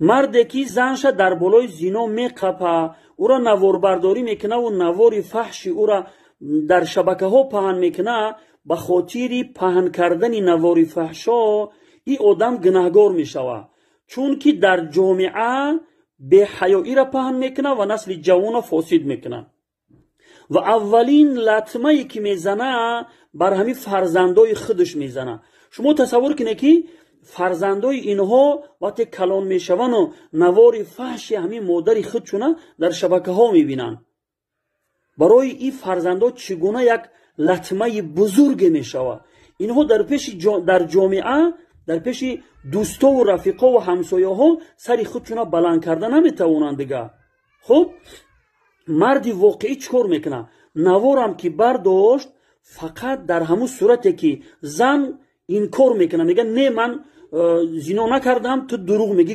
مرده که زنش در بالای زنا میقپه، او را نواربرداری میکنه و نوار فحشی او را در شبکه ها پهن میکنه، به خاطر پهن کردن نوار فحشا این آدم گناهگار میشوه، چون که در جامعه به حیایی را پهن میکنه و نسل جوان را فاسد میکنه. و اولین لطمه ای که میزنه بر همین فرزندای خودش میزنه. شما تصور کنید که فرزندای اینها وقتی کلان میشون و نوار فحش همین مادر خودشون در شبکه ها میبینن، برای این فرزندا چگونه یک لطمه بزرگ میشوه. اینها در جامعه در پیش دوستا و رفیقا و همسایه ها سری خودشون بلند کردن نمیتوانند دیگه. خب مردی واقعی چکار میکنه؟ نوارم که برداشت فقط در همون صورتی که زن این کار میکنه، میگه نه من زنا نکردم، تو دروغ میگی،